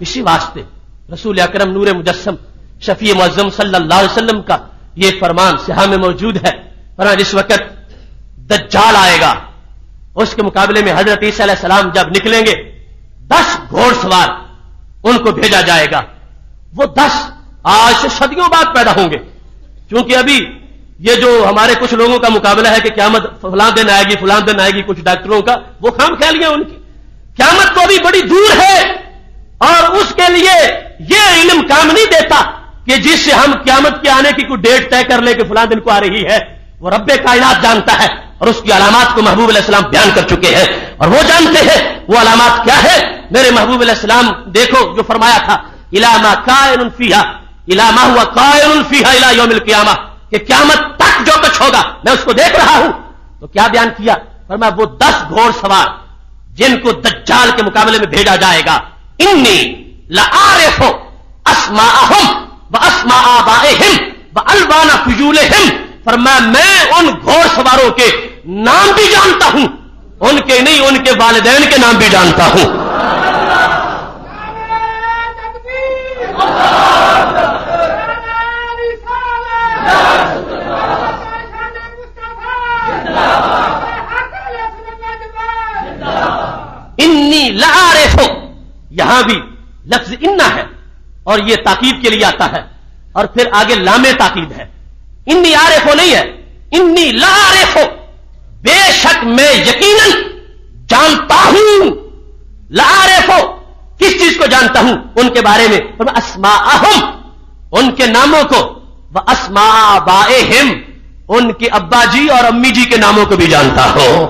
اسی واسطے رسول اکرم نور مجسم شفیع معظم صلی اللہ علیہ وسلم کا یہ فرمان صحیح میں موجود ہے، جس وقت دجال آئے گا اس کے مقابلے میں حضرت عیسیٰ علیہ السلام جب نکلیں گے 10 گھوڑ سوار ان کو بھیجا جائے گا، وہ 10 آج سے صدیوں بعد پیدا ہوں گے، کیونکہ ابھی یہ جو ہمارے کچھ لوگوں کا مقابلہ ہے کہ قیامت فلاں دن آئے گی فلاں دن آئے گی، کچھ ڈاکٹروں کا وہ خام خیالیاں ان کی، قیامت تو ابھی بڑی دور ہے، اور اس کے لیے یہ علم کام نہیں دیتا کہ جس سے ہم قیامت کے آنے کی کوئی ڈیٹ طے کر لیں کہ فلاں دن کو آ رہی ہے۔ وہ رب کائنات جانتا ہے اور اس کی علامات کو محبوب علیہ السلام بیان کر چکے ہیں، اور وہ جانتے ہیں وہ علامات کیا ہے۔ میرے محبوب علیہ السلام دیکھو جو فرمایا تھا الی ما کائن فیھا الی ما هو قائن فیھا الی یوم القیامہ، کہ قیامت تک جو کچھ ہوگا میں اس کو دیکھ رہا ہوں۔ تو کیا بیان کیا؟ فرمایا وہ 10 گھوڑ سوار جن کو دجال کے مقابلے میں بھیجا جائے گا، انی لعارف اسماءہم واسماء آبائہم والوان فجولہم، فرمایا میں ان گھوڑ سواروں کے نام بھی جانتا ہوں، ان کے نہیں ان کے والدین کے نام بھی جانتا ہوں۔ انی لعارف، یہاں بھی لفظ انا ہے اور یہ تاکید کے لیے آتا ہے، اور پھر آگے لام تاکید ہے۔ انی عارف نہیں ہے، انی لعارف، بے شک میں یقیناً جانتا ہوں، لعارف کس چیز کو جانتا ہوں؟ ان کے بارے میں، اسماءہم ان کے ناموں کو، واسماء آبائہم ان کے ابا جی اور امی جی کے ناموں کو بھی جانتا ہوں،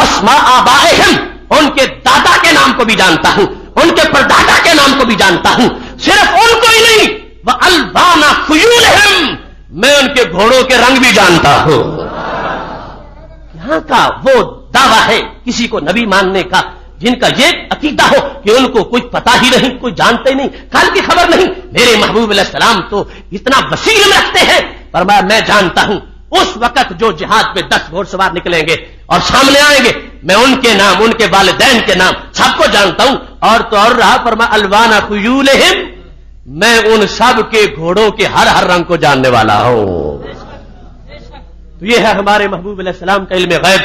اسماء آبائہم ان کے دادا کے نام کو بھی جانتا ہوں، ان کے پردادا کے نام کو بھی جانتا ہوں، صرف ان کو ہی نہیں، وَأَلْبَانَ خُيُولِهِمْ میں ان کے گھوڑوں کے رنگ بھی جانتا ہوں۔ یہاں کا وہ دعویٰ ہے کسی کو نبی ماننے کا جن کا یہ عقیدہ ہو کہ ان کو کوئی پتہ ہی نہیں، کوئی جانتے نہیں، کل کی خبر نہیں۔ میرے محبوب علیہ السلام تو اتنا وسیع علم رکھتے ہیں، فرمایا میں جانتا ہوں اس وقت جو جہاد پہ 10 گھوڑ سوار نکلیں گے اور سامنے آئیں گے، میں ان کے نام، ان کے والدین کے نام سب کو جانتا ہوں، اور تو اور رہا فرمایا الوان خیولہم، میں ان سب کے گھوڑوں کے ہر رنگ کو جاننے والا ہوں۔ تو یہ ہے ہمارے محبوب علیہ السلام کا علم غیب۔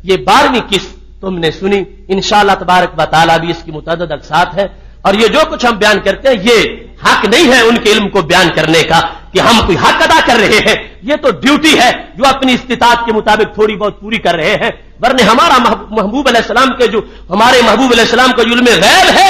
یہ 12ویں قسط تم نے سنی، انشاءاللہ تبارک و تعالی بھی اس کی متعدد اقساط ہے، اور یہ جو کچھ ہم بیان کرتے ہیں یہ حق نہیں ہے ان کے علم کو بیان کرنے کا کہ ہم کوئی حق ادا کر رہے ہیں، یہ تو ڈیوٹی ہے جو اپنی استطاعت کے مطابق تھوڑی بہت پوری کر رہے ہیں، ورنہ ہمارا محبوب علیہ السلام کے جو ہمارے محبوب علیہ السلام کا علم غیب ہے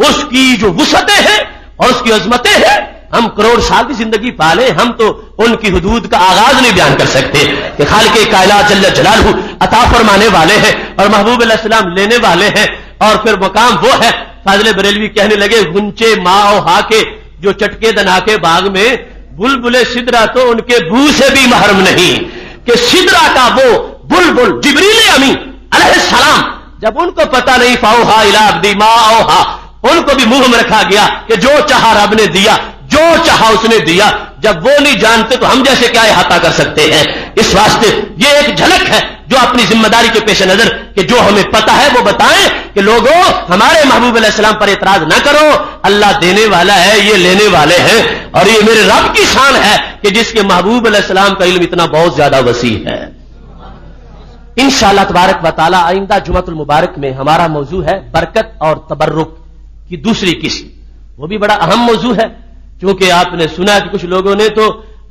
اس کی جو وسعتیں ہیں اور اس کی عظمتیں ہیں، ہم کروڑ سال کی زندگی پالے، ہم تو ان کی حدود کا آغاز نہیں بیان کر سکتے کہ خالق کائنات جل جلالہ عطا فرمانے والے ہیں اور محبوب علیہ السلام لینے والے ہیں، اور پھر مقام وہ ہے۔ فاضل بریلوی کہنے لگے گنچے ماں و ہا کے جو چٹکے دنا کے باغ میں، بلبل سدرا تو ان کے بو سے بھی محرم نہیں، کہ سدرا کا وہ بلبل جبریل امی علیہ السلام جب ان کو پتہ نہیں فاوہا الی عبدی ما اوہا، ان کو بھی منہ میں رکھا گیا کہ جو چاہا رب نے دیا، جو چاہا اس نے دیا، جب وہ نہیں جانتے تو ہم جیسے کیا احاطہ کر سکتے ہیں۔ اس واسطے یہ ایک جھلک ہے جو اپنی ذمہ داری کے پیش نظر کہ جو ہمیں پتہ ہے وہ بتائیں کہ لوگوں ہمارے محبوب علیہ السلام پر اعتراض نہ کرو، اللہ دینے والا ہے، یہ لینے والے ہیں، اور یہ میرے رب کی شان ہے کہ جس کے محبوب علیہ السلام کا علم اتنا بہت زیادہ وسیع ہے۔ انشاءاللہ تبارک و تعالی آئندہ جمعۃ المبارک میں ہمارا موضوع ہے برکت اور تبرک کی دوسری قسم، وہ بھی بڑا اہم موضوع ہے، کیونکہ آپ نے سنا کہ کچھ لوگوں نے تو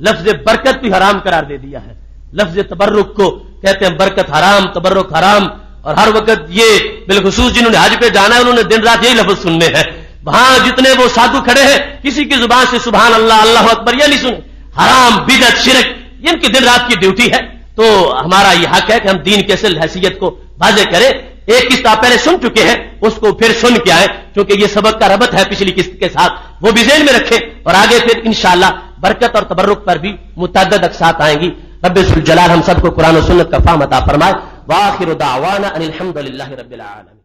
لفظ برکت بھی حرام قرار دے دیا ہے، لفظ تبرک کو کہتے ہیں برکت حرام، تبرک حرام، اور ہر وقت یہ بالخصوص جنہوں نے حج پہ جانا ہے انہوں نے دن رات یہی لفظ سننے ہیں، وہاں جتنے وہ سادھو کھڑے ہیں کسی کی زبان سے سبحان اللہ اللہ اکبر یہ نہیں سنے، حرام بدعت شرک یہ ان کی دن رات کی ڈیوٹی ہے، تو ہمارا یہ حق ہے کہ ہم دین کی اصل حیثیت کو واضح کریں. ایک قسط آپ پہلے سن چکے ہیں، اس کو پھر سن کے آئیں، کیونکہ یہ سبق کا ربط ہے پچھلی قسط کے ساتھ، وہ بھی ذہن میں رکھیں، اور آگے پھر انشاءاللہ برکت اور تبرک پر بھی متعدد اقساط آئیں گی. رب ذوالجلال ہم سب کو قرآن و سنت کا فہم عطا فرمائے. وآخر دعوانا ان الحمد للہ رب العالمین.